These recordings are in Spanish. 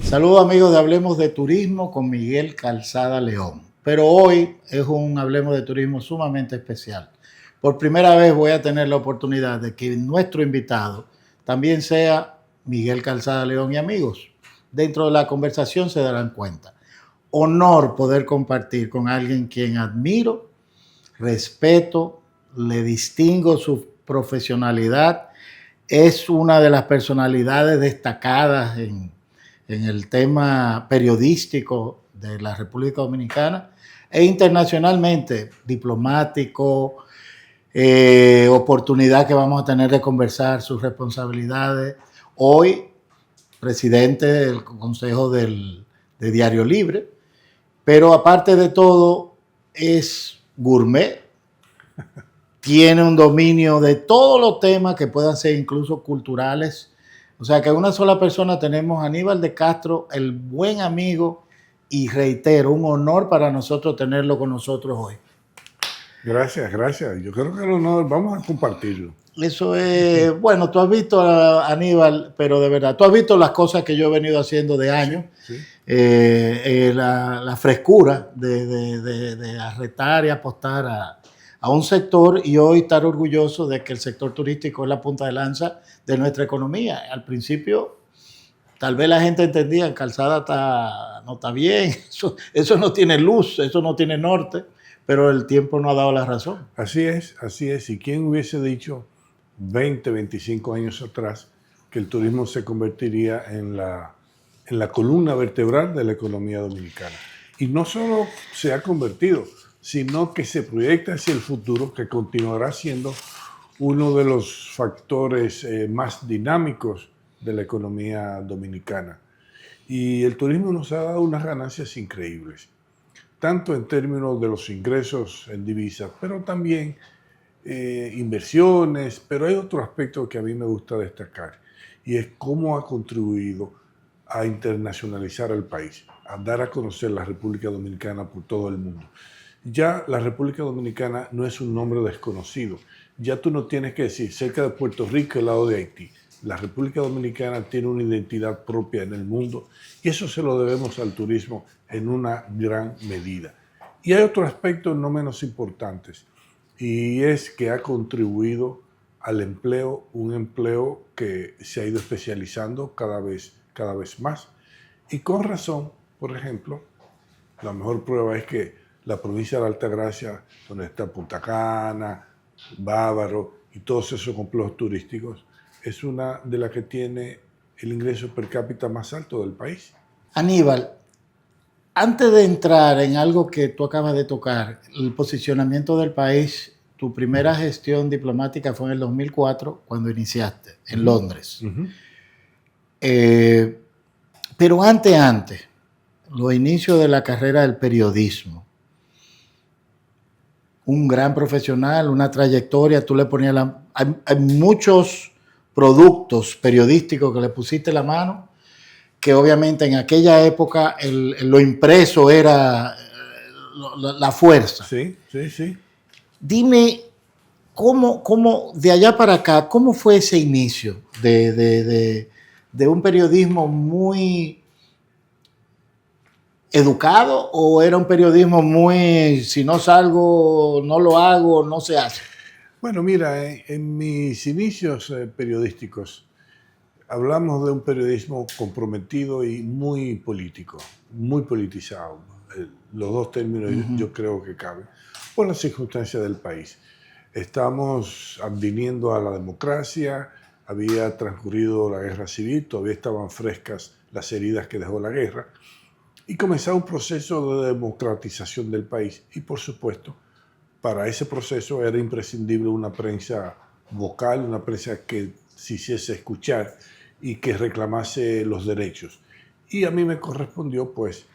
Saludos amigos de Hablemos de Turismo con Miguel Calzada León. Pero hoy es un Hablemos de Turismo sumamente especial. Por primera vez voy a tener la oportunidad de que nuestro invitado también sea Miguel Calzada León y amigos. Dentro de la conversación se darán cuenta. Honor poder compartir con alguien quien admiro, respeto, le distingo su profesionalidad. Es una de las personalidades destacadas en el tema periodístico de la República Dominicana e internacionalmente, diplomático, oportunidad que vamos a tener de conversar sus responsabilidades. Hoy, presidente del Consejo de Diario Libre, pero aparte de todo, es gourmet, tiene un dominio de todos los temas que puedan ser incluso culturales. O sea que una sola persona tenemos a Aníbal de Castro, el buen amigo, y reitero, un honor para nosotros tenerlo con nosotros hoy. Gracias, gracias. Yo creo que el honor vamos a compartirlo. Eso es, bueno, tú has visto a Aníbal, pero de verdad, tú has visto las cosas que yo he venido haciendo de años, Sí, sí. La frescura de arretar y apostar a un sector y hoy estar orgulloso de que el sector turístico es la punta de lanza de nuestra economía. Al principio, tal vez la gente entendía, Calzada no está bien, eso no tiene luz, eso no tiene norte, pero el tiempo no ha dado la razón. Así es, así es. ¿Y quién hubiese dicho 20, 25 años atrás que el turismo se convertiría en la columna vertebral de la economía dominicana? Y no solo se ha convertido, sino que se proyecta hacia el futuro, que continuará siendo uno de los factores más dinámicos de la economía dominicana. Y el turismo nos ha dado unas ganancias increíbles, tanto en términos de los ingresos en divisas, pero también inversiones. Pero hay otro aspecto que a mí me gusta destacar, y es cómo ha contribuido a internacionalizar al país, a dar a conocer la República Dominicana por todo el mundo. Ya la República Dominicana no es un nombre desconocido. Ya tú no tienes que decir cerca de Puerto Rico, al lado de Haití. La República Dominicana tiene una identidad propia en el mundo y eso se lo debemos al turismo en una gran medida. Y hay otro aspecto no menos importante, y es que ha contribuido al empleo, un empleo que se ha ido especializando cada vez más. Y con razón, por ejemplo, la mejor prueba es que la provincia de Altagracia, donde está Punta Cana, Bávaro y todos esos complejos turísticos, es una de las que tiene el ingreso per cápita más alto del país. Aníbal, antes de entrar en algo que tú acabas de tocar, el posicionamiento del país, tu primera gestión diplomática fue en el 2004, cuando iniciaste en Londres. Pero antes, los inicios de la carrera del periodismo, un gran profesional, una trayectoria, tú le ponías hay muchos productos periodísticos que le pusiste la mano, que obviamente en aquella época lo impreso era la fuerza. Sí, sí, sí. Dime, ¿cómo de allá para acá, cómo fue ese inicio de un periodismo muy educado o era un periodismo muy, si no salgo, no lo hago, no se hace? Bueno, mira, en mis inicios periodísticos hablamos de un periodismo comprometido y muy político, muy politizado. Los dos términos yo creo que caben por las circunstancias del país. Estamos adviniendo a la democracia, había transcurrido la guerra civil, todavía estaban frescas las heridas que dejó la guerra, y comenzaba un proceso de democratización del país. Y por supuesto, para ese proceso era imprescindible una prensa vocal, una prensa que se hiciese escuchar y que reclamase los derechos. Y a mí me correspondió pues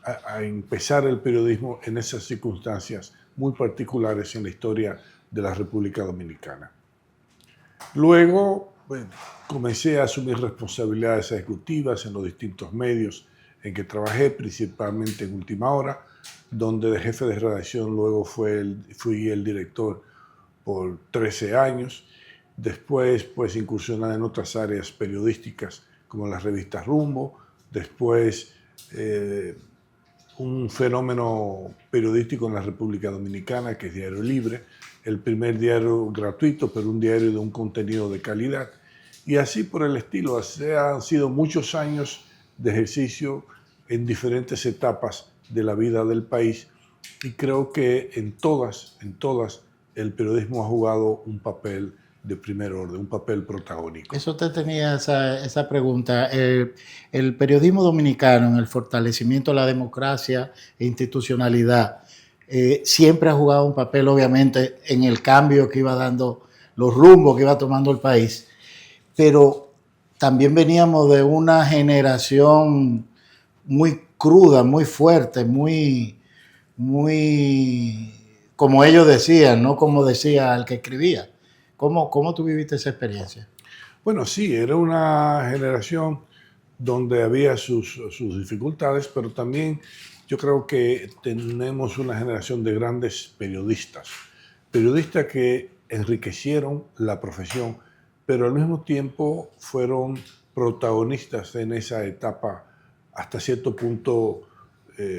a empezar el periodismo en esas circunstancias muy particulares en la historia de la República Dominicana. Luego comencé a asumir responsabilidades ejecutivas en los distintos medios en que trabajé, principalmente en Última Hora, donde de jefe de redacción luego fui el director por 13 años. Después, pues, incursioné en otras áreas periodísticas, como las revistas Rumbo, después un fenómeno periodístico en la República Dominicana, que es Diario Libre, el primer diario gratuito, pero un diario de un contenido de calidad. Y así por el estilo, han sido muchos años de ejercicio en diferentes etapas de la vida del país, y creo que en todas, el periodismo ha jugado un papel de primer orden, un papel protagónico. Eso te tenía esa pregunta. El periodismo dominicano en el fortalecimiento de la democracia e institucionalidad siempre ha jugado un papel, obviamente, en el cambio que iba dando, los rumbos que iba tomando el país, pero también veníamos de una generación muy cruda, muy fuerte, muy, como ellos decían, no como decía el que escribía. ¿Cómo tú viviste esa experiencia? Bueno, sí, era una generación donde había sus dificultades, pero también yo creo que tenemos una generación de grandes periodistas, periodistas que enriquecieron la profesión, pero al mismo tiempo fueron protagonistas en esa etapa hasta cierto punto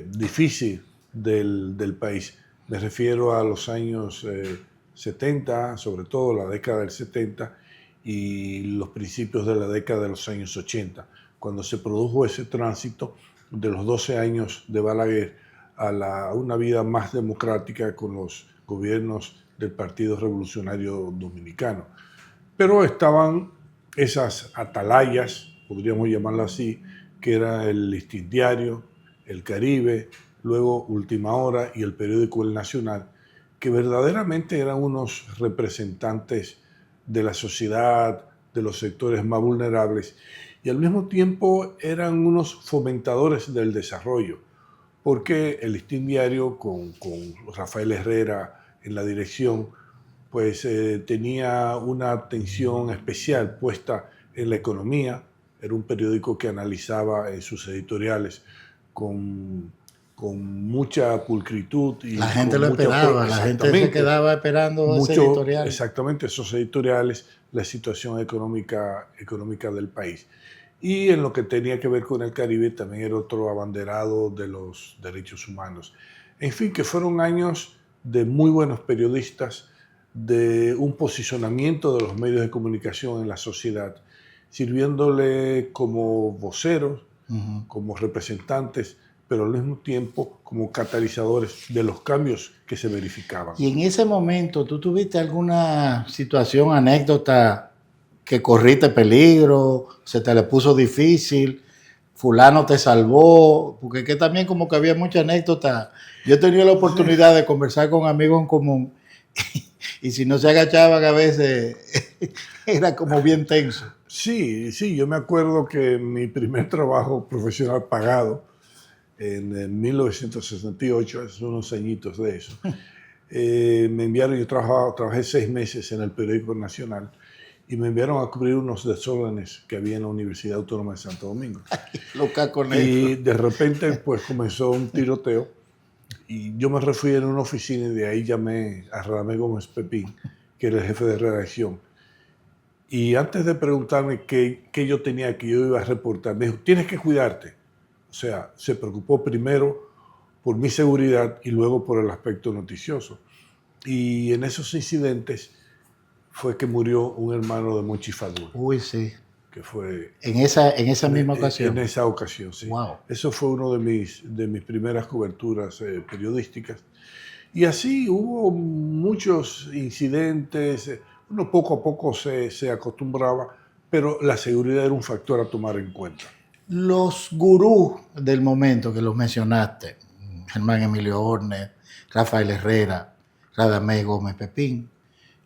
difícil del país. Me refiero a los años 70, sobre todo la década del 70 y los principios de la década de los años 80, cuando se produjo ese tránsito de los 12 años de Balaguer a una vida más democrática con los gobiernos del Partido Revolucionario Dominicano. Pero estaban esas atalayas, podríamos llamarlo así, que era el Listín Diario, el Caribe, luego Última Hora y el periódico El Nacional, que verdaderamente eran unos representantes de la sociedad, de los sectores más vulnerables, y al mismo tiempo eran unos fomentadores del desarrollo, porque el Listín Diario, con Rafael Herrera en la dirección, pues tenía una atención especial puesta en la economía. Era un periódico que analizaba en sus editoriales con mucha pulcritud. Y la gente lo esperaba, la gente se quedaba esperando ese editorial. Exactamente, esos editoriales, la situación económica del país. Y en lo que tenía que ver con el Caribe también era otro abanderado de los derechos humanos. En fin, que fueron años de muy buenos periodistas, de un posicionamiento de los medios de comunicación en la sociedad, sirviéndole como voceros, como representantes, pero al mismo tiempo como catalizadores de los cambios que se verificaban. Y en ese momento, ¿tú tuviste alguna situación, anécdota, que corriste peligro, se te le puso difícil, fulano te salvó? Porque que también como que había mucha anécdota. Yo he tenido la oportunidad de conversar con amigos en común y si no se agachaban a veces era como bien tenso. Sí, yo me acuerdo que mi primer trabajo profesional pagado en 1968, hace unos añitos de eso, me enviaron, yo trabajé 6 meses en el periódico Nacional y me enviaron a cubrir unos desórdenes que había en la Universidad Autónoma de Santo Domingo. Y de repente pues comenzó un tiroteo y yo me refugié en una oficina y de ahí llamé a Radamés Gómez Pepín, que era el jefe de redacción. Y antes de preguntarme qué yo tenía, que yo iba a reportar, me dijo, tienes que cuidarte. O sea, se preocupó primero por mi seguridad y luego por el aspecto noticioso. Y en esos incidentes fue que murió un hermano de Monchi Fadul. Uy, sí. Que fue... En esa misma ocasión. En esa ocasión, sí. Wow. Eso fue uno de mis primeras coberturas periodísticas. Y así hubo muchos incidentes. Uno poco a poco se acostumbraba, pero la seguridad era un factor a tomar en cuenta. Los gurús del momento que los mencionaste, Germán Emilio Horner, Rafael Herrera, Radamés Gómez Pepín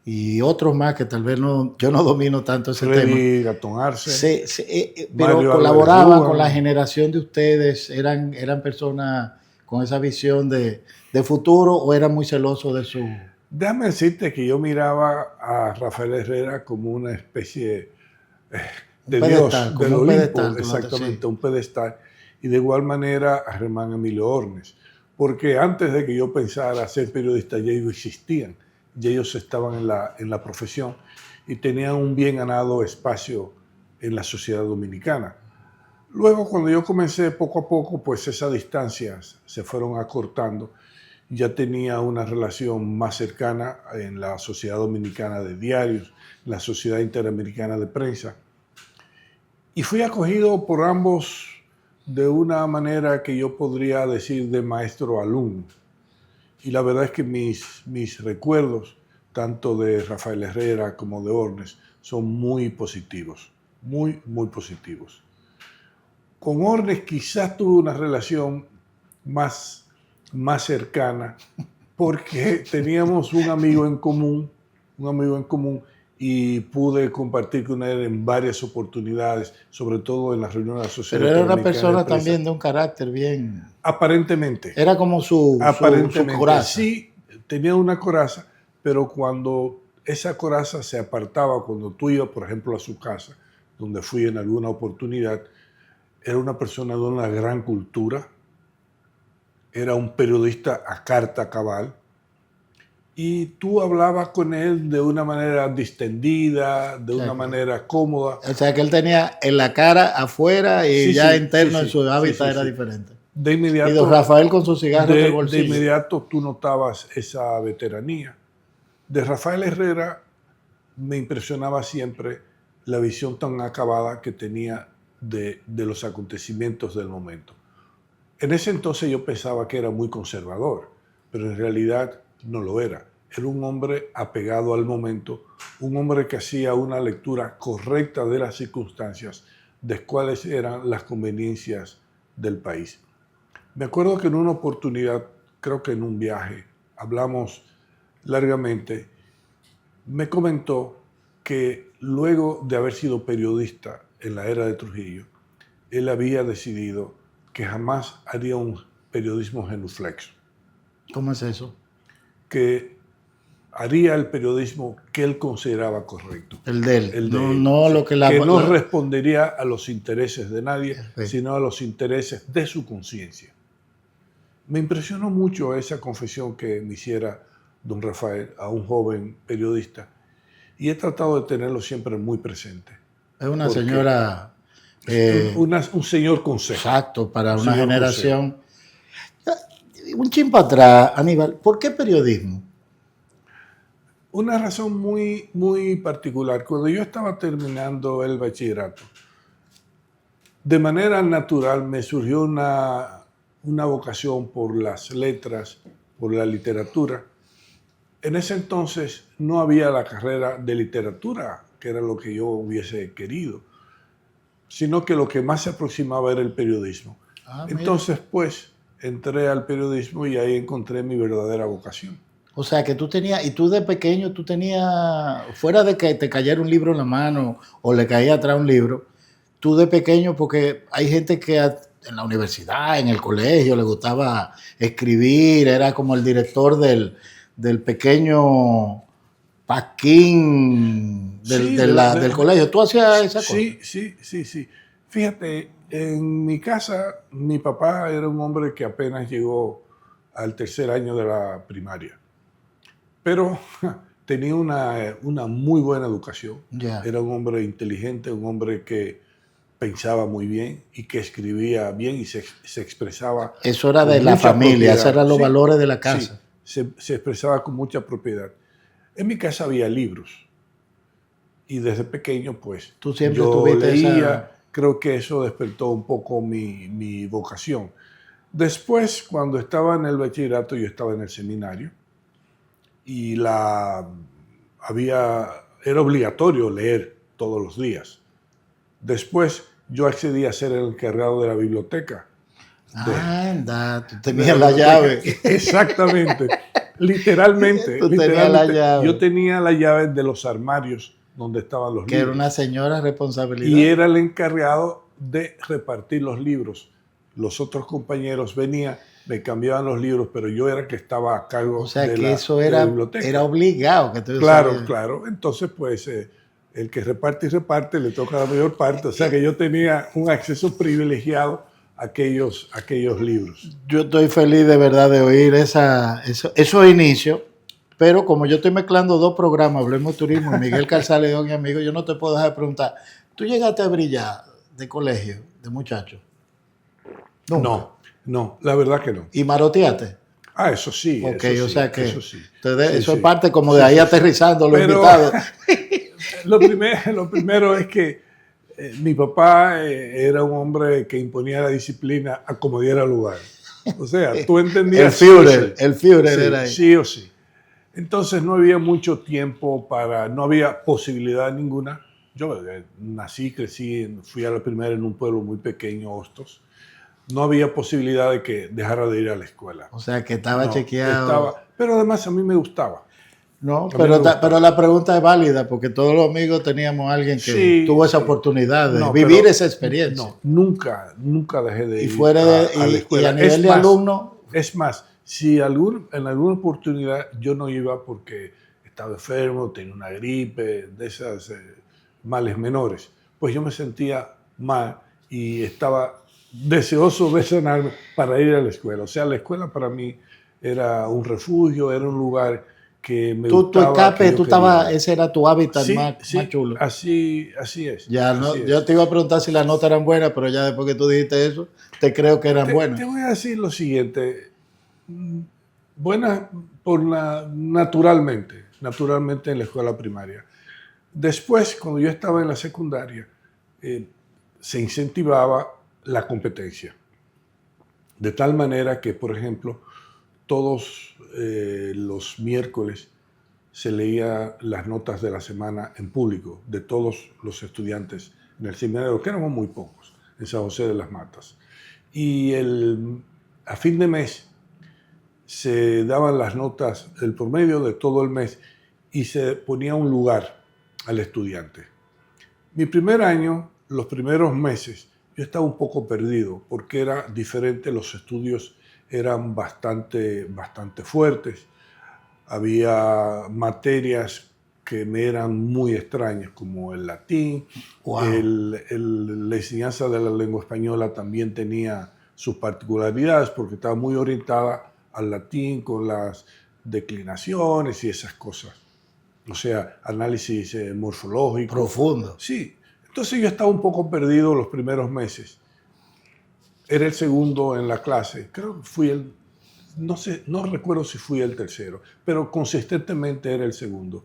y otros más que tal vez yo no domino tanto ese tema. Freddy Gatón Arce. Pero Mario colaboraban con la generación de ustedes, eran personas con esa visión de futuro o eran muy celosos de su... Déjame decirte que yo miraba a Rafael Herrera como una especie de Dios, del Olimpo, exactamente, un pedestal, y de igual manera a Germán Emilio Hornes, porque antes de que yo pensara ser periodista ya ellos existían, ya ellos estaban en la profesión y tenían un bien ganado espacio en la sociedad dominicana. Luego, cuando yo comencé poco a poco, pues esas distancias se fueron acortando. Ya tenía una relación más cercana en la Sociedad Dominicana de Diarios, la Sociedad Interamericana de Prensa. Y fui acogido por ambos de una manera que yo podría decir de maestro a alumno. Y la verdad es que mis recuerdos, tanto de Rafael Herrera como de Ornes, son muy positivos, muy, muy positivos. Con Ornes quizás tuve una relación más cercana, porque teníamos un amigo en común, y pude compartir con él en varias oportunidades, sobre todo en las reuniones de la Sociedad Pero era una Interamericana de persona Prensa. también de un carácter bien... Aparentemente. Era como su coraza. Sí, tenía una coraza, pero cuando esa coraza se apartaba, cuando tú ibas, por ejemplo, a su casa, donde fui en alguna oportunidad, era una persona de una gran cultura, era un periodista a carta cabal, y tú hablabas con él de una manera distendida, de una manera cómoda. O sea, que él tenía en la cara afuera y Sí, ya sí, interno sí, en su hábitat sí, era sí. diferente. De inmediato, y don Rafael con sus cigarros en el bolsillo. De inmediato tú notabas esa veteranía. De Rafael Herrera me impresionaba siempre la visión tan acabada que tenía de los acontecimientos del momento. En ese entonces yo pensaba que era muy conservador, pero en realidad no lo era. Era un hombre apegado al momento, un hombre que hacía una lectura correcta de las circunstancias, de cuáles eran las conveniencias del país. Me acuerdo que en una oportunidad, creo que en un viaje, hablamos largamente, me comentó que luego de haber sido periodista en la era de Trujillo, él había decidido que jamás haría un periodismo genuflexo. ¿Cómo es eso? Que haría el periodismo que él consideraba correcto. El de él. El de él. No lo que que no respondería a los intereses de nadie, sino a los intereses de su conciencia. Me impresionó mucho esa confesión que me hiciera don Rafael a un joven periodista, y he tratado de tenerlo siempre muy presente. Es una señora... un señor consejo. Exacto, para una generación. Consejo. Un chin para atrás, Aníbal, ¿por qué periodismo? Una razón muy, muy particular. Cuando yo estaba terminando el bachillerato, de manera natural me surgió una vocación por las letras, por la literatura. En ese entonces no había la carrera de literatura, que era lo que yo hubiese querido, sino que lo que más se aproximaba era el periodismo. Entonces, pues, entré al periodismo y ahí encontré mi verdadera vocación. O sea, que tú tenías, y tú de pequeño, tú tenías, fuera de que te cayera un libro en la mano o le caía atrás un libro, tú de pequeño, porque hay gente que en la universidad, en el colegio, le gustaba escribir, era como el director del pequeño Paquín del colegio. ¿Tú hacías esa cosa? Sí. Fíjate, en mi casa, mi papá era un hombre que apenas llegó al tercer año de la primaria. Pero tenía una muy buena educación. Yeah. Era un hombre inteligente, un hombre que pensaba muy bien y que escribía bien y se expresaba. Eso era de la familia, esos eran los valores de la casa. Sí, se expresaba con mucha propiedad. En mi casa había libros y desde pequeño pues ¿Tú siempre yo leía, esa... creo que eso despertó un poco mi vocación. Después, cuando estaba en el bachillerato, yo estaba en el seminario y era obligatorio leer todos los días. Después yo accedí a ser el encargado de la biblioteca. Anda, tú tenías la llave. Exactamente. Literalmente. La llave. Yo tenía la llave de los armarios donde estaban los libros. Que era una señora responsabilidad. Y era el encargado de repartir los libros. Los otros compañeros venían, me cambiaban los libros, pero yo era el que estaba a cargo de la biblioteca. Era obligado que tú Claro. Entonces, pues, el que reparte y reparte le toca la mayor parte. O sea que yo tenía un acceso privilegiado a aquellos libros. Yo estoy feliz de verdad de oír esos inicios, pero como yo estoy mezclando dos programas, Hablemos Turismo, Miguel Calzada León y amigo, yo no te puedo dejar de preguntar, ¿tú llegaste a brillar de colegio, de muchacho? Nunca. No, la verdad que no. ¿Y maroteaste? Ah, eso sí, Ok, eso o sí, sea que eso sí. entonces, Sí, eso es sí. parte como de Sí, ahí sí, sí. aterrizando los Pero invitados. lo primero es que mi papá era un hombre que imponía la disciplina a como diera lugar. O sea, tú entendías sí o sí. El Führer Sí, era ahí. sí o sí. Entonces no había mucho tiempo no había posibilidad ninguna. Yo nací, crecí, fui a la primaria en un pueblo muy pequeño, Hostos. No había posibilidad de que dejara de ir a la escuela. O sea que estaba No, chequeado. pero además a mí me gustaba. No, A mí me pero gustaba. la pregunta es válida porque todos los amigos teníamos a alguien que Sí, tuvo esa sí. oportunidad de No, vivir pero esa experiencia. no, nunca dejé de Y ir fuera a la y a escuela. nivel de alumno, Es más, si en alguna oportunidad yo no iba porque estaba enfermo, tenía una gripe, de esas males menores, pues yo me sentía mal y estaba deseoso de sanarme para ir a la escuela. O sea, la escuela para mí era un refugio, era un lugar que me tu gustaba, que escape, yo quería ir. ese era tu hábitat Sí, más sí, chulo. así es, Ya así no, yo es. te iba a preguntar si las notas eran buenas, pero ya después que tú dijiste eso, te creo que eran buenas. Te voy a decir lo siguiente, buenas naturalmente en la escuela primaria. Después, cuando yo estaba en la secundaria, eh, se incentivaba la competencia. De tal manera que, por ejemplo, todos los miércoles se leía las notas de la semana en público de todos los estudiantes en el seminario, que éramos muy pocos, en San José de las Matas. Y a fin de mes se daban las notas, el promedio de todo el mes, y se ponía un lugar al estudiante. Mi primer año, los primeros meses, yo estaba un poco perdido porque era diferente, los estudios eran bastante fuertes. Había materias que me eran muy extrañas, como el latín. Wow. La enseñanza de la lengua española también tenía sus particularidades porque estaba muy orientada al latín con las declinaciones y esas cosas. O sea, análisis morfológico. Profundo. Sí. Entonces yo estaba un poco perdido los primeros meses. Era el segundo en la clase. Creo que fui no sé, no recuerdo si fui el tercero, pero consistentemente era el segundo.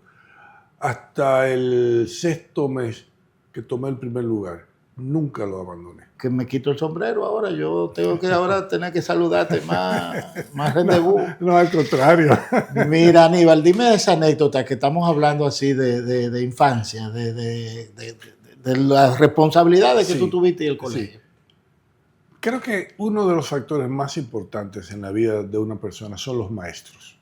Hasta el sexto mes que tomé el primer lugar, nunca lo abandoné. Que me quito el sombrero ahora, yo tengo que ahora tener que saludarte más rendezvous. No, al contrario. Mira, Aníbal, dime esa anécdota que estamos hablando así de infancia, de las responsabilidades que tú tuviste en el colegio. Sí. Creo que uno de los factores más importantes en la vida de una persona son los maestros.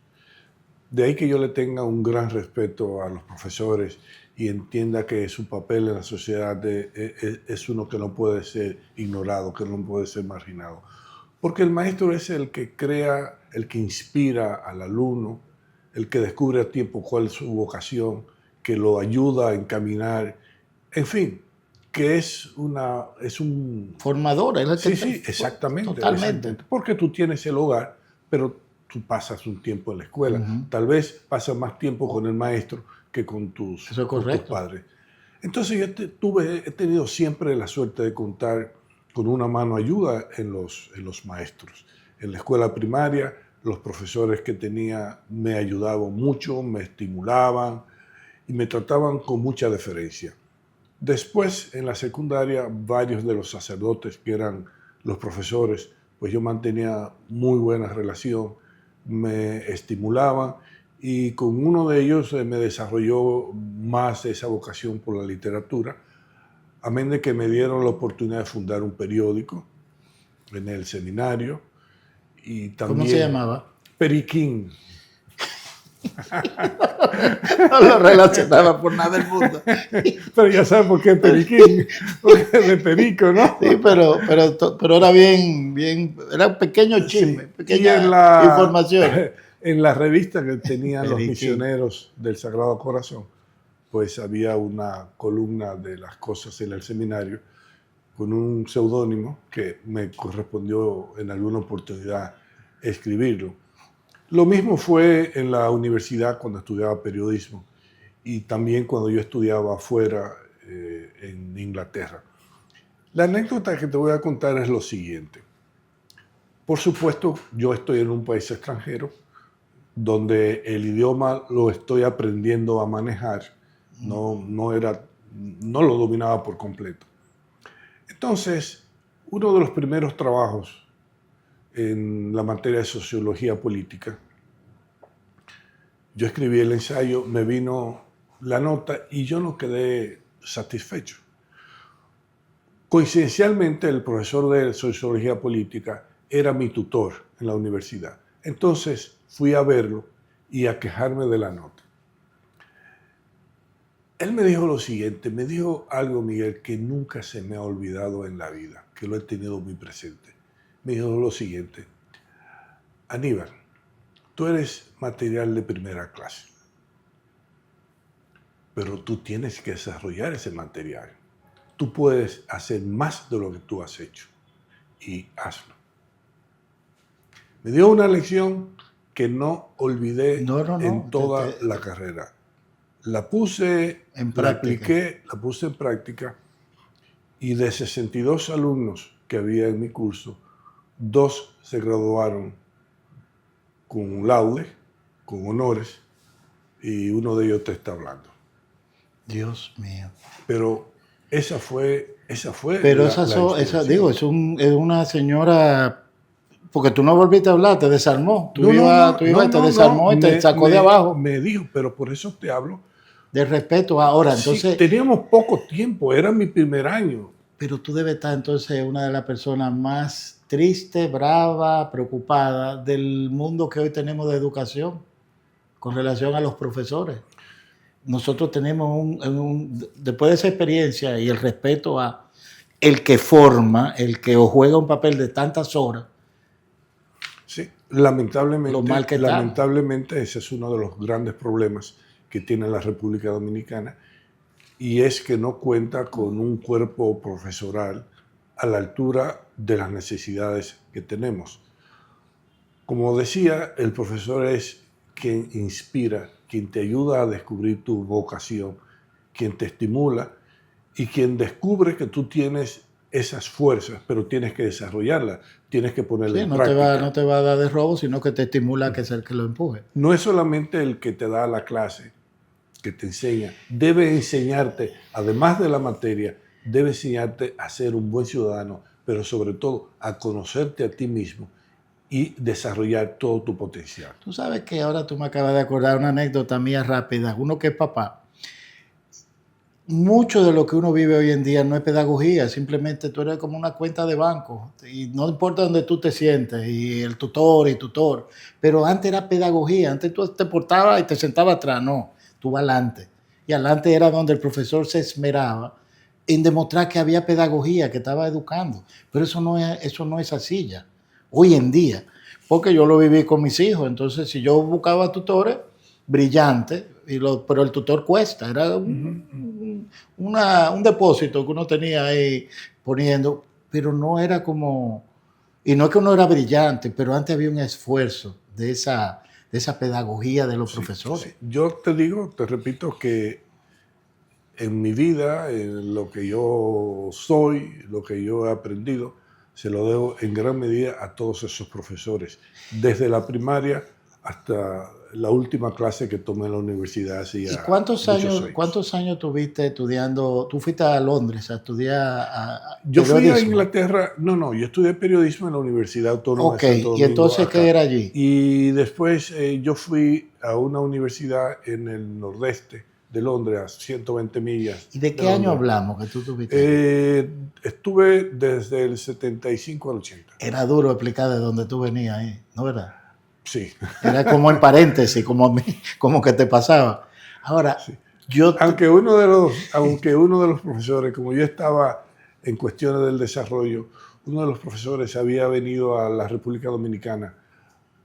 De ahí que yo le tenga un gran respeto a los profesores y entienda que su papel en la sociedad es uno que no puede ser ignorado, que no puede ser marginado. Porque el maestro es el que crea, el que inspira al alumno, el que descubre a tiempo cuál es su vocación, que lo ayuda a encaminar, en fin, que es un... Formador, es el que Sí, exactamente. Totalmente. Porque tú tienes el hogar, pero tú pasas un tiempo en la escuela. Tal vez pasas más tiempo con el maestro que con tus padres. Entonces yo he tenido siempre la suerte de contar con una mano ayuda en los maestros. En la escuela primaria, los profesores que tenía me ayudaban mucho, me estimulaban y me trataban con mucha deferencia. Después, en la secundaria, varios de los sacerdotes que eran los profesores, pues yo mantenía muy buena relación, me estimulaban y con uno de ellos me desarrolló más esa vocación por la literatura, amén de que me dieron la oportunidad de fundar un periódico en el seminario y también... ¿Cómo se llamaba? Periquín. No lo relacionaba por nada del mundo. Pero ya sabes por qué Periquín, porque de perico, ¿no? Sí, pero era bien, era un pequeño chisme, pequeña información. En la revista que tenían los Periquín. misioneros del Sagrado Corazón, pues había una columna de las cosas en el seminario con un seudónimo que me correspondió en alguna oportunidad escribirlo. Lo mismo fue en la universidad cuando estudiaba periodismo y también cuando yo estudiaba afuera en Inglaterra. La anécdota que te voy a contar es lo siguiente. Por supuesto, yo estoy en un país extranjero donde el idioma lo estoy aprendiendo a manejar. No lo dominaba por completo. Entonces, uno de los primeros trabajos en la materia de sociología política, yo escribí el ensayo, me vino la nota y yo no quedé satisfecho. Coincidencialmente, el profesor de sociología política era mi tutor en la universidad. Entonces fui a verlo y a quejarme de la nota. Él me dijo lo siguiente, me dijo algo, Miguel, que nunca se me ha olvidado en la vida, que lo he tenido muy presente. Me dijo lo siguiente: Aníbal, tú eres material de primera clase, pero tú tienes que desarrollar ese material. Tú puedes hacer más de lo que tú has hecho y hazlo. Me dio una lección que no olvidé en toda la carrera. La puse en la práctica. apliqué, la puse en práctica y de 62 alumnos que había en mi curso, 2 se graduaron con laude, con honores, y uno de ellos te está hablando. Dios mío. Pero esa fue Pero la digo, es una señora, porque tú no volviste a hablar, te desarmó. Tú ibas y te desarmó y te sacó de abajo. Me dijo, pero por eso te hablo. De respeto. Ahora, entonces... Sí, teníamos poco tiempo, era mi primer año. Pero tú debes estar entonces una de las personas más triste, brava, preocupada del mundo que hoy tenemos de educación con relación a los profesores. Nosotros tenemos después de esa experiencia y el respeto a el que forma, el que juega un papel de tantas horas. Sí, lamentablemente ese es uno de los grandes problemas que tiene la República Dominicana, y es que no cuenta con un cuerpo profesoral a la altura de las necesidades que tenemos. Como decía, el profesor es quien inspira, quien te ayuda a descubrir tu vocación, quien te estimula y quien descubre que tú tienes esas fuerzas, pero tienes que desarrollarlas, tienes que ponerlas en práctica. No te va a dar de robo, sino que te estimula a que sea el que lo empuje. No es solamente el que te da la clase, que te enseña, debe enseñarte, además de la materia, debe enseñarte a ser un buen ciudadano, pero sobre todo a conocerte a ti mismo y desarrollar todo tu potencial. Tú sabes que ahora tú me acabas de acordar una anécdota mía rápida. Uno que es papá, mucho de lo que uno vive hoy en día no es pedagogía, simplemente tú eres como una cuenta de banco y no importa dónde tú te sientes y el tutor, pero antes era pedagogía, antes tú te portabas y te sentabas atrás, no, tú vas adelante. Y adelante era donde el profesor se esmeraba en demostrar que había pedagogía, que estaba educando, pero eso no es así ya, hoy en día, porque yo lo viví con mis hijos. Entonces si yo buscaba tutores brillantes, pero el tutor cuesta, era un depósito que uno tenía ahí poniendo, pero no era como, y no es que uno era brillante, pero antes había un esfuerzo de esa pedagogía de los profesores. Sí. Yo te repito que en mi vida, en lo que yo soy, lo que yo he aprendido, se lo debo en gran medida a todos esos profesores, desde la primaria hasta la última clase que tomé en la universidad. ¿Y cuántos años tuviste estudiando? Tú fuiste a Londres a estudiar yo fui a Inglaterra, yo estudié periodismo en la Universidad Autónoma de Santo Domingo. ¿Y entonces qué era allí? Y después yo fui a una universidad en el nordeste de Londres, a 120 millas. ¿Y de qué año hablamos que tú tuviste? Estuve desde el 75 al 80. Era duro explicar de dónde tú venías ahí, ¿no verdad? Sí. Era como en paréntesis, como que te pasaba. Ahora, sí. Aunque uno de los profesores, como yo estaba en cuestiones del desarrollo, uno de los profesores había venido a la República Dominicana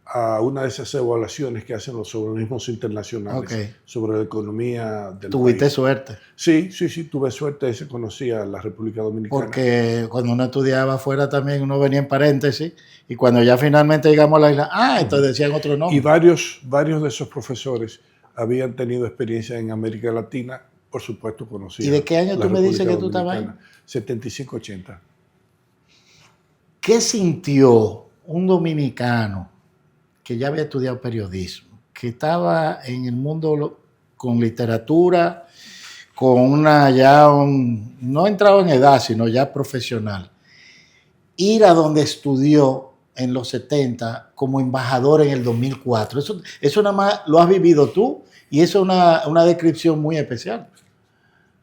a una de esas evaluaciones que hacen los organismos internacionales sobre la economía del país. ¿Tuviste suerte? Sí, tuve suerte, se conocía la República Dominicana. Porque cuando uno estudiaba afuera también uno venía en paréntesis y cuando ya finalmente llegamos a la isla, entonces decían otro nombre. Y varios de esos profesores habían tenido experiencia en América Latina, por supuesto conocía ¿Y de qué año la tú me dices República que tú estabas ahí? Dominicana. 75-80. ¿Qué sintió un dominicano que ya había estudiado periodismo, que estaba en el mundo con literatura, con no entrado en edad, sino ya profesional, ir a donde estudió en los 70 como embajador en el 2004? Eso nada más lo has vivido tú y eso es una descripción muy especial.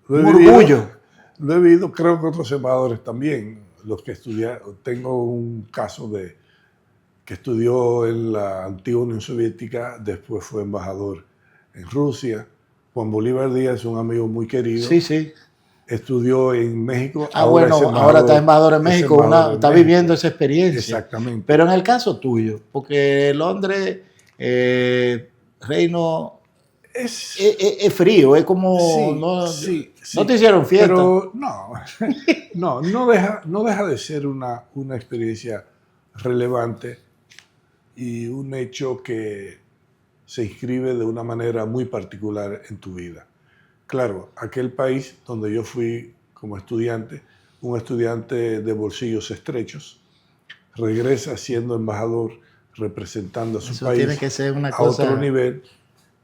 Un orgullo. Lo he vivido, creo que otros embajadores también, los que estudiaron. Tengo un caso de que estudió en la antigua Unión Soviética, después fue embajador en Rusia. Juan Bolívar Díaz, un amigo muy querido, Sí, sí. estudió en México. Ahora está embajador en México, está viviendo esa experiencia. Exactamente. Pero en el caso tuyo, porque Londres, Reino, es frío, es como... Sí, no te hicieron fiesta. Pero no deja de ser una experiencia relevante y un hecho que se inscribe de una manera muy particular en tu vida. Claro, aquel país donde yo fui como estudiante, un estudiante de bolsillos estrechos, regresa siendo embajador, representando a su país tiene que ser una a cosa... otro nivel.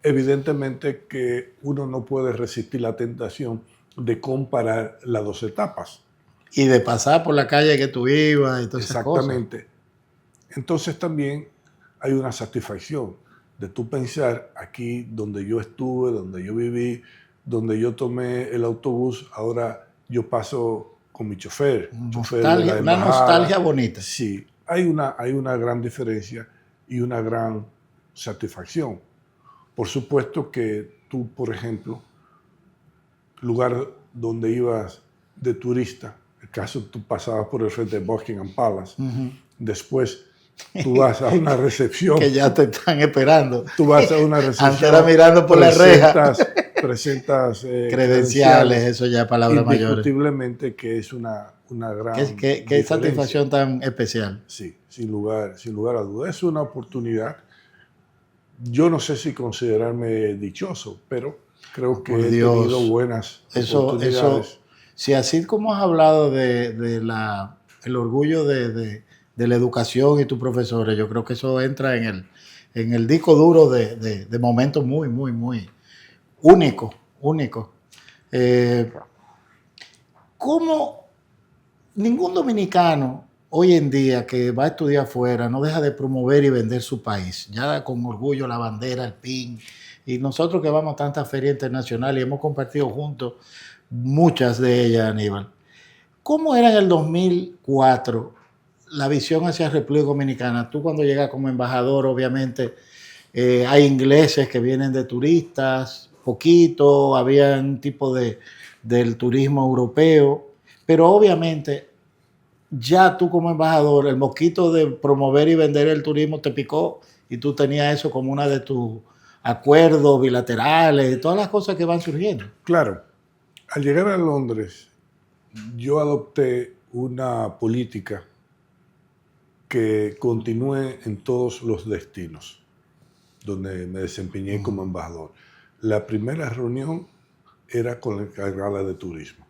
Evidentemente que uno no puede resistir la tentación de comparar las dos etapas. Y de pasar por la calle que tú ibas y todas esas cosas. Exactamente. Entonces también hay una satisfacción de tú pensar aquí donde yo estuve, donde yo viví, donde yo tomé el autobús, ahora yo paso con mi chofer. Una nostalgia bonita. Sí, hay una gran diferencia y una gran satisfacción. Por supuesto que tú, por ejemplo, lugar donde ibas de turista, en el caso tú pasabas por el frente de Buckingham Palace, después tú vas a una recepción. Que ya te están esperando. Tú vas a una recepción. Antes era mirando por la reja. Presentas credenciales, eso ya palabras mayores. Indiscutiblemente que es una gran ¿Qué satisfacción tan especial? Sí, sin lugar a dudas. Es una oportunidad. Yo no sé si considerarme dichoso, pero creo que he tenido buenas oportunidades. Si así como has hablado de el orgullo de la educación y tus profesores, yo creo que eso entra en el disco duro de momentos muy, muy, muy únicos. ¿Cómo ningún dominicano hoy en día que va a estudiar afuera no deja de promover y vender su país? Ya con orgullo la bandera, el PIN. Y nosotros que vamos a tantas ferias internacionales y hemos compartido juntos muchas de ellas, Aníbal. ¿Cómo era en el 2004 la visión hacia República Dominicana? Tú cuando llegas como embajador, obviamente, hay ingleses que vienen de turistas, poquito, había un tipo del turismo europeo, pero obviamente ya tú como embajador, el mosquito de promover y vender el turismo te picó y tú tenías eso como una de tus acuerdos bilaterales y todas las cosas que van surgiendo. Claro, al llegar a Londres, yo adopté una política que continúe en todos los destinos donde me desempeñé como embajador. La primera reunión era con la encargada de turismo.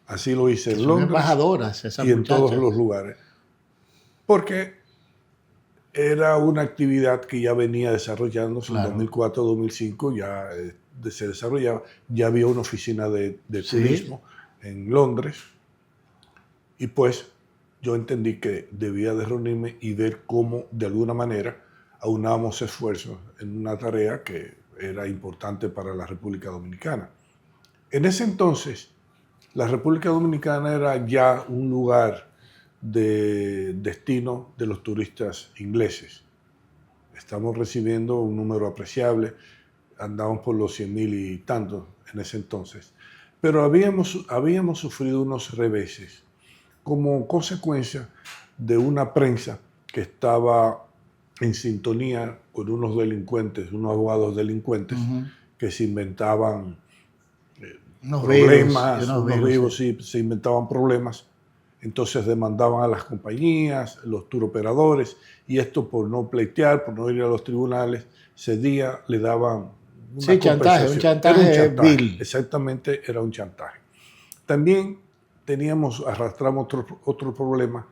Así lo hice en Londres embajadoras, esas y en muchachas. todos los lugares. Porque era una actividad que ya venía desarrollándose en 2004-2005, ya se desarrollaba. Ya había una oficina de turismo en Londres. Y pues yo entendí que debía de reunirme y ver cómo de alguna manera aunábamos esfuerzos en una tarea que era importante para la República Dominicana. En ese entonces, la República Dominicana era ya un lugar de destino de los turistas ingleses. Estamos recibiendo un número apreciable, andamos por los 100,000 y tantos en ese entonces. Pero habíamos sufrido unos reveses como consecuencia de una prensa que estaba en sintonía con unos delincuentes, unos abogados delincuentes que se inventaban problemas, se inventaban problemas. Entonces demandaban a las compañías, los tour operadores, y esto por no pleitear, por no ir a los tribunales, cedía, le daban Sí, chantaje, un chantaje, era un chantaje, vil. exactamente, era un chantaje. También arrastramos otro problema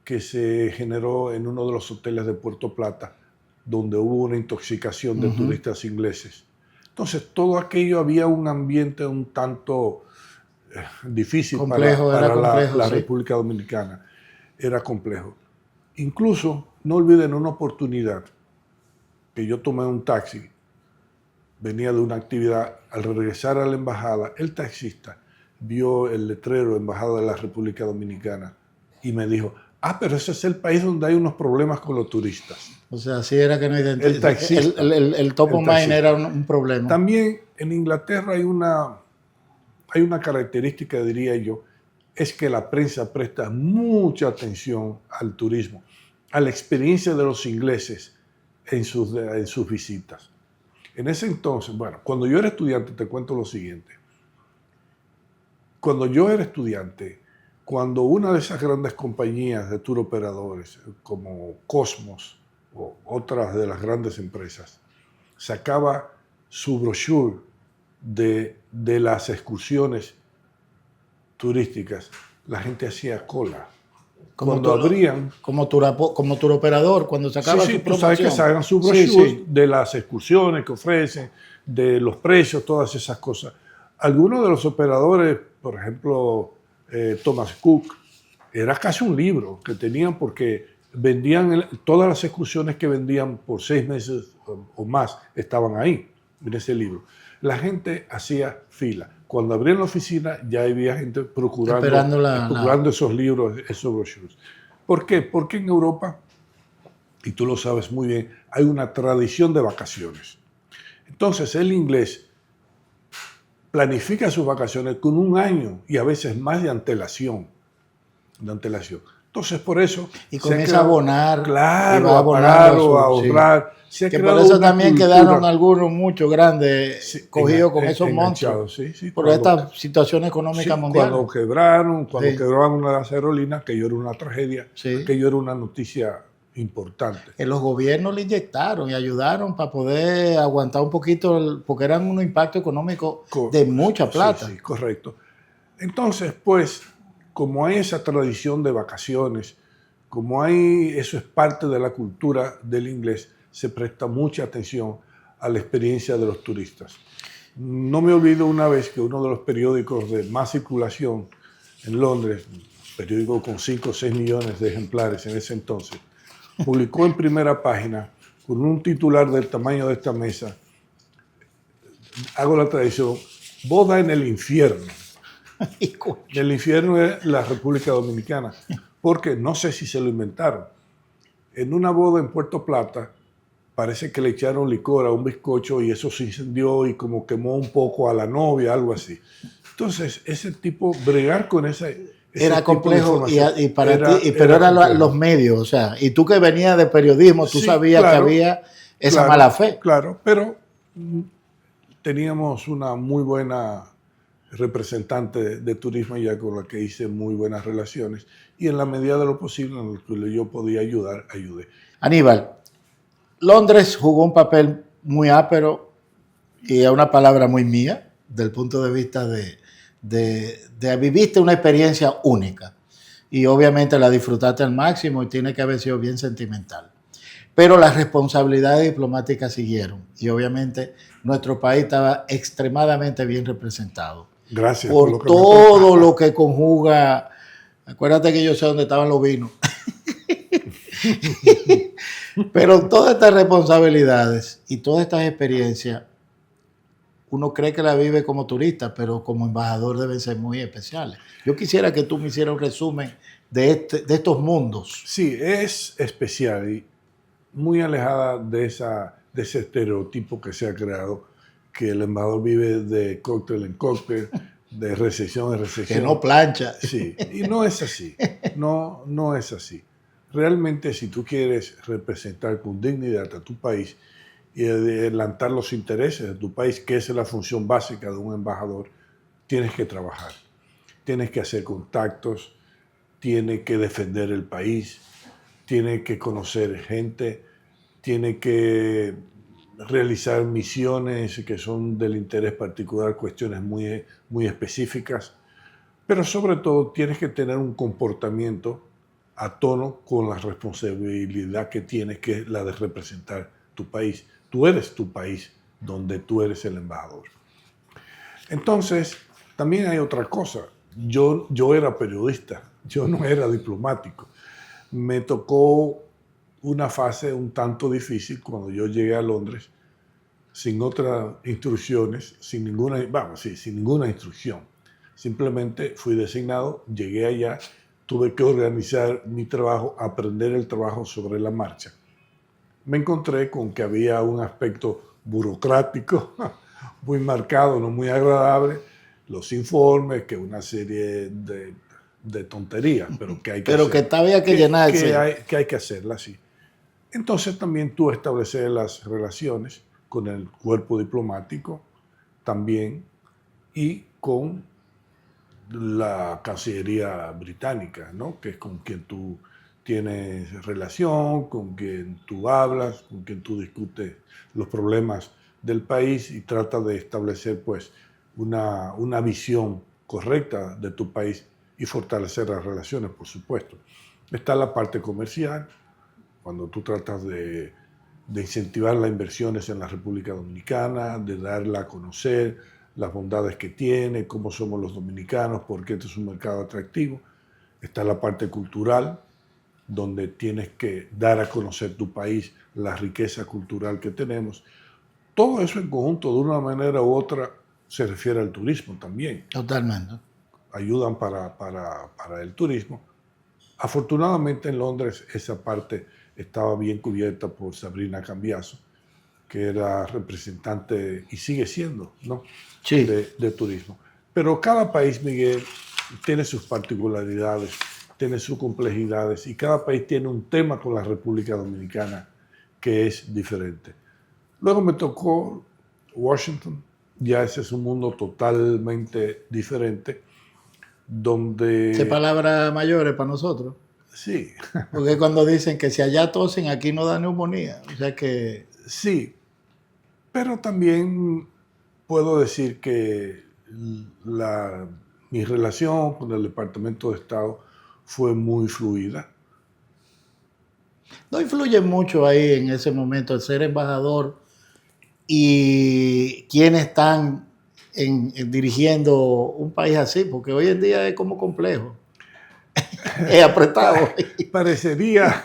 que se generó en uno de los hoteles de Puerto Plata, donde hubo una intoxicación de turistas ingleses. Entonces, todo aquello había un ambiente un tanto difícil Complejo, para era complejo, la sí. República Dominicana. Era complejo. Incluso, no olviden una oportunidad que yo tomé un taxi, venía de una actividad, al regresar a la embajada, el taxista vio el letrero Embajada de la República Dominicana y me dijo, pero ese es el país donde hay unos problemas con los turistas. O sea, sí era que no El identificaba. taxista. El top of mind era un problema. También en Inglaterra hay una característica, diría yo, es que la prensa presta mucha atención al turismo, a la experiencia de los ingleses en sus visitas. En ese entonces, bueno, cuando yo era estudiante, te cuento lo siguiente. Cuando yo era estudiante, cuando una de esas grandes compañías de tour operadores, como Cosmos o otras de las grandes empresas, sacaba su brochure de las excursiones turísticas, la gente hacía cola. Cuando abrían... Como tour operador, cuando sacaba sí, su tú promoción. sabes que sacan su brochure de las excursiones que ofrecen, de los precios, todas esas cosas. Algunos de los operadores, por ejemplo, Thomas Cook, era casi un libro que tenían porque vendían todas las excursiones que vendían por 6 meses o más, estaban ahí, en ese libro. La gente hacía fila. Cuando abrían la oficina ya había gente procurando esos libros, esos brochures. ¿Por qué? Porque en Europa, y tú lo sabes muy bien, hay una tradición de vacaciones. Entonces el inglés planifica sus vacaciones con 1 año y a veces más de antelación. Entonces por eso... Y comienza a abonar. Claro, a pagar o a ahorrar. Que por eso también quedaron algunos muchos grandes cogidos con esos monstruos. Sí, por esta situación económica mundial. Cuando quebraron una de las aerolíneas, que yo era una tragedia, que yo era una noticia importante. Que los gobiernos le inyectaron y ayudaron para poder aguantar un poquito, porque eran un impacto económico de mucha plata. Sí, correcto. Entonces, pues, como hay esa tradición de vacaciones, como eso es parte de la cultura del inglés, se presta mucha atención a la experiencia de los turistas. No me olvido una vez que uno de los periódicos de más circulación en Londres, un periódico con 5 o 6 millones de ejemplares en ese entonces, publicó en primera página, con un titular del tamaño de esta mesa, hago la tradición, boda en el infierno. El infierno es la República Dominicana, porque no sé si se lo inventaron. En una boda en Puerto Plata, parece que le echaron licor a un bizcocho y eso se incendió y como quemó un poco a la novia, algo así. Entonces, ese tipo, bregar con era complejo pero eran los medios, o sea, y tú que venías de periodismo, tú sabías que había esa mala fe. Claro, pero teníamos una muy buena representante de turismo ya con la que hice muy buenas relaciones y en la medida de lo posible en lo que yo podía ayudar, ayudé. Aníbal, Londres jugó un papel muy ápero y es una palabra muy mía, del punto de vista de viviste una experiencia única y obviamente la disfrutaste al máximo y tiene que haber sido bien sentimental. Pero las responsabilidades diplomáticas siguieron y obviamente nuestro país estaba extremadamente bien representado. Gracias por todo lo que conjuga. Acuérdate que yo sé dónde estaban los vinos. Pero todas estas responsabilidades y todas estas experiencias, uno cree que la vive como turista, pero como embajador deben ser muy especiales. Yo quisiera que tú me hicieras un resumen de estos mundos. Sí, es especial y muy alejada de ese estereotipo que se ha creado, que el embajador vive de cóctel en cóctel, de recepción en recepción. Que no plancha. Sí, y no es así. No es así. Realmente, si tú quieres representar con dignidad a tu país y adelantar los intereses de tu país, que es la función básica de un embajador, tienes que trabajar. Tienes que hacer contactos, tienes que defender el país, tienes que conocer gente, tienes que realizar misiones que son del interés particular, cuestiones muy específicas, pero sobre todo tienes que tener un comportamiento a tono con la responsabilidad que tienes, que es la de representar tu país. Tú eres tu país donde tú eres el embajador. Entonces, también hay otra cosa. Yo era periodista, yo no era diplomático. Me tocó una fase un tanto difícil cuando yo llegué a Londres sin otras instrucciones, sin ninguna instrucción. Simplemente fui designado, llegué allá, tuve que organizar mi trabajo, aprender el trabajo sobre la marcha. Me encontré con que había un aspecto burocrático muy marcado, no muy agradable, los informes, que una serie de tonterías, pero que hay que Pero que había que llenarse. que hay que hacerlas, sí. Entonces también tú establecer las relaciones con el cuerpo diplomático también y con la Cancillería británica, ¿no? Que es con quien tú tienes relación, con quien tú hablas, con quien tú discutes los problemas del país y tratas de establecer pues una visión correcta de tu país y fortalecer las relaciones, por supuesto. Está la parte comercial, cuando tú tratas de incentivar las inversiones en la República Dominicana, de darla a conocer, las bondades que tiene, cómo somos los dominicanos, por qué este es un mercado atractivo. Está la parte cultural, donde tienes que dar a conocer tu país, la riqueza cultural que tenemos. Todo eso en conjunto, de una manera u otra, se refiere al turismo también. Totalmente. Ayudan para el turismo. Afortunadamente en Londres esa parte estaba bien cubierta por Sabrina Cambiaso, que era representante y sigue siendo, ¿no? Sí. de turismo. Pero cada país, Miguel, tiene sus particularidades, tiene sus complejidades y cada país tiene un tema con la República Dominicana que es diferente. Luego me tocó Washington, ya ese es un mundo totalmente diferente, donde... ¿Qué palabras mayores para nosotros? Sí. Porque cuando dicen que si allá tosen, aquí no da neumonía. O sea que... Sí, pero también puedo decir que mi relación con el Departamento de Estado fue muy fluida. No influye mucho ahí en ese momento el ser embajador y quienes están dirigiendo un país así, porque hoy en día es como complejo. Es apretado. Parecería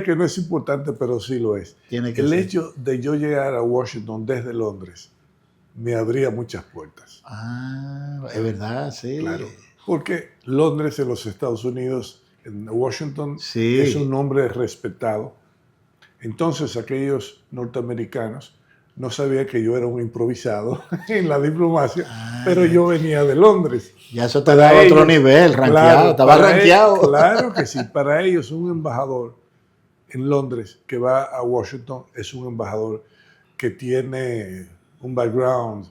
que no es importante, pero sí lo es. Tiene que El ser. hecho de yo llegar a Washington desde Londres me abría muchas puertas. Ah, es verdad, sí. Claro, porque Londres en los Estados Unidos, en Washington, Sí. es un nombre respetado. Entonces aquellos norteamericanos no sabían que yo era un improvisado en la diplomacia, pero yo venía de Londres. Ya eso te da otro nivel, rankeado, claro, estaba rankeado. Claro que sí, para ellos un embajador en Londres que va a Washington es un embajador que tiene un background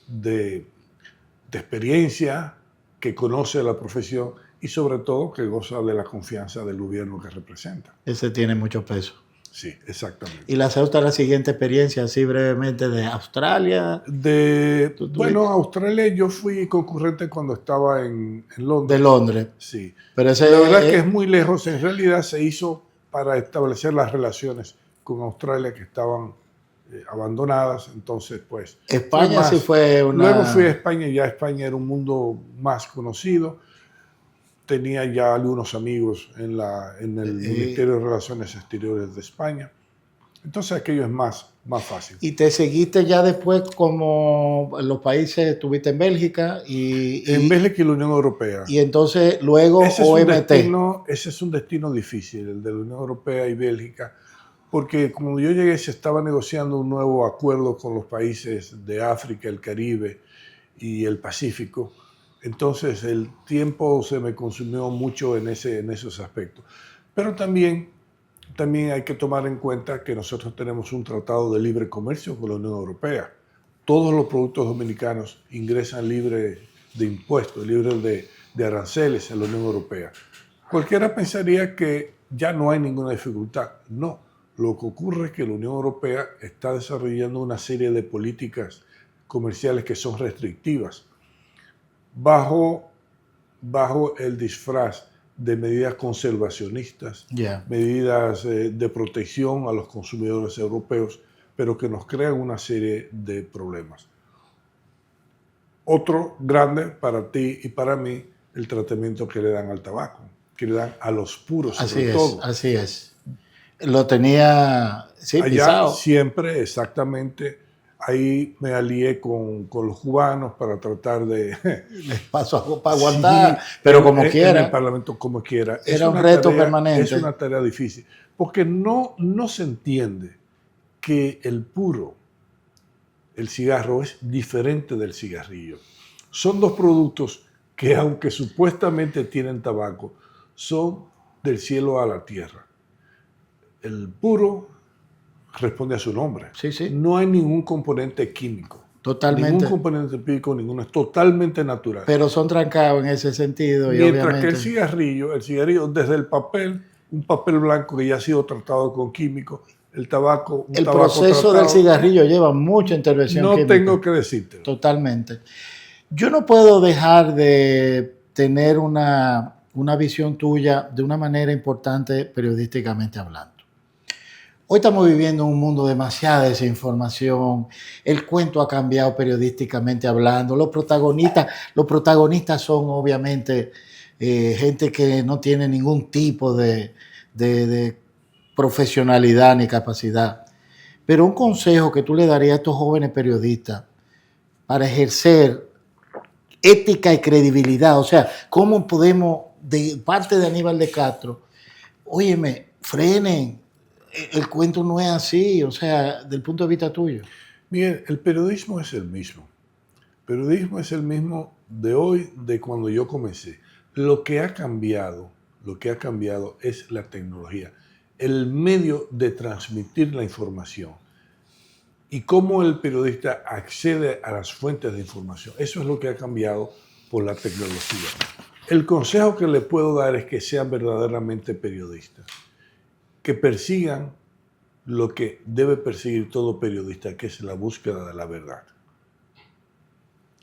de experiencia, que conoce la profesión y sobre todo que goza de la confianza del gobierno que representa. Ese tiene mucho peso. Sí, exactamente. Y la siguiente experiencia, así brevemente, de Australia. Bueno, Australia yo fui concurrente cuando estaba en Londres. De Londres. Sí. Pero la verdad que es muy lejos. En realidad se hizo para establecer las relaciones con Australia que estaban abandonadas. Entonces, pues... España sí fue una... Luego fui a España y ya España era un mundo más conocido. Tenía ya algunos amigos en el Ministerio de Relaciones Exteriores de España. Entonces aquello es más fácil. ¿Y te seguiste ya después como en los países, estuviste en Bélgica? En Bélgica y la Unión Europea. Y entonces luego OMT. Ese es un destino difícil, el de la Unión Europea y Bélgica, porque cuando yo llegué se estaba negociando un nuevo acuerdo con los países de África, el Caribe y el Pacífico. Entonces el tiempo se me consumió mucho en esos aspectos. Pero también hay que tomar en cuenta que nosotros tenemos un tratado de libre comercio con la Unión Europea. Todos los productos dominicanos ingresan libres de impuestos, libres de aranceles en la Unión Europea. Cualquiera pensaría que ya no hay ninguna dificultad. No, Lo que ocurre es que la Unión Europea está desarrollando una serie de políticas comerciales que son restrictivas bajo el disfraz de medidas conservacionistas, medidas de protección a los consumidores europeos, pero que nos crean una serie de problemas. Otro grande para ti y para mí, el tratamiento que le dan al tabaco, que le dan a los puros sobre todo. Así es. Lo tenía Allá pisado. siempre, exactamente. Ahí me alié con los cubanos para tratar de... Les paso para aguantar, sí, pero como quiera. En el Parlamento, como quiera. Era un reto permanente. Es una tarea difícil, porque no se entiende que el puro, el cigarro, es diferente del cigarrillo. Son dos productos que, aunque supuestamente tienen tabaco, son del cielo a la tierra. El puro responde a su nombre. Sí, sí. No hay ningún componente químico. Totalmente. Ningún componente químico, ninguno. Es totalmente natural. Pero son trancados en ese sentido. Mientras obviamente... que el cigarrillo, desde el papel, un papel blanco que ya ha sido tratado con químicos, el tabaco... El proceso del cigarrillo lleva mucha intervención química. No tengo que decirte. Totalmente. Yo no puedo dejar de tener una visión tuya de una manera importante periodísticamente hablando. Hoy estamos viviendo un mundo de demasiada desinformación. El cuento ha cambiado periodísticamente hablando. Los protagonistas son obviamente gente que no tiene ningún tipo de profesionalidad ni capacidad. Pero un consejo que tú le darías a estos jóvenes periodistas para ejercer ética y credibilidad, o sea, ¿cómo podemos, de parte de Aníbal de Castro, óyeme, frenen? El cuento no es así, o sea, del punto de vista tuyo. Miren, el periodismo es el mismo. El periodismo es el mismo de hoy, de cuando yo comencé. Lo que ha cambiado es la tecnología, el medio de transmitir la información y cómo el periodista accede a las fuentes de información. Eso es lo que ha cambiado por la tecnología. El consejo que le puedo dar es que sean verdaderamente periodistas, que persigan lo que debe perseguir todo periodista, que es la búsqueda de la verdad.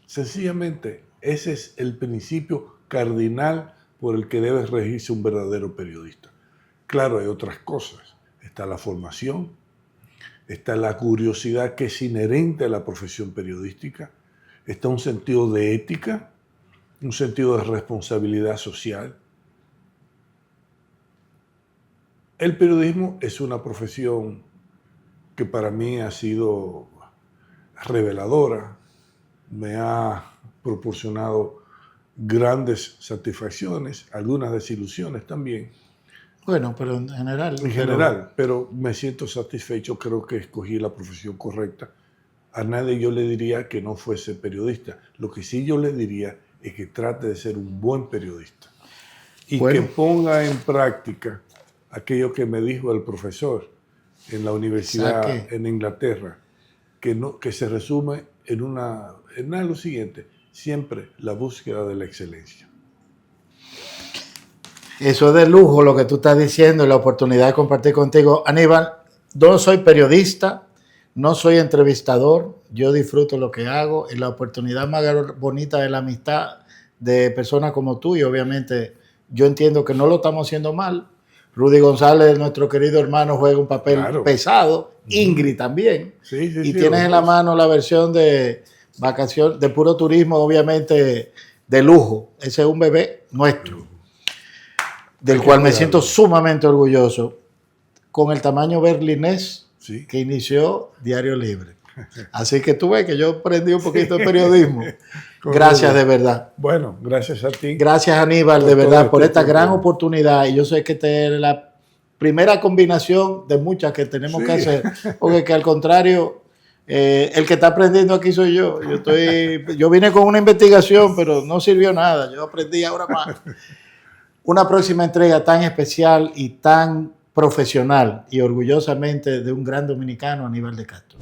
Sencillamente, ese es el principio cardinal por el que debe regirse un verdadero periodista. Claro, hay otras cosas. Está la formación, está la curiosidad que es inherente a la profesión periodística, está un sentido de ética, un sentido de responsabilidad social. El periodismo es una profesión que para mí ha sido reveladora, me ha proporcionado grandes satisfacciones, algunas desilusiones también. Bueno, pero en general. En general, pero me siento satisfecho, creo que escogí la profesión correcta. A nadie yo le diría que no fuese periodista. Lo que sí yo le diría es que trate de ser un buen periodista y que ponga en práctica aquello que me dijo el profesor en la universidad en Inglaterra, que se resume en lo siguiente: siempre la búsqueda de la excelencia. Eso es de lujo lo que tú estás diciendo y la oportunidad de compartir contigo. Aníbal, no soy periodista, no soy entrevistador, yo disfruto lo que hago y la oportunidad más bonita de la amistad de personas como tú, y obviamente yo entiendo que no lo estamos haciendo mal. Rudy González, nuestro querido hermano, juega un papel pesado. Ingrid también. Sí, y tienes en la mano la versión de vacación, de puro turismo, obviamente de lujo. Ese es un bebé nuestro, del cual me siento sumamente orgulloso, con el tamaño berlinés que inició Diario Libre. Así que tú ves que yo aprendí un poquito de periodismo. Gracias de verdad. Bueno, gracias a ti. Gracias, Aníbal, de verdad, por esta gran oportunidad. Y yo sé que esta es la primera combinación de muchas que tenemos que hacer. Porque que al contrario, el que está aprendiendo aquí soy yo. Yo vine con una investigación, pero no sirvió nada. Yo aprendí ahora más. Una próxima entrega tan especial y tan profesional y orgullosamente de un gran dominicano, Aníbal de Castro.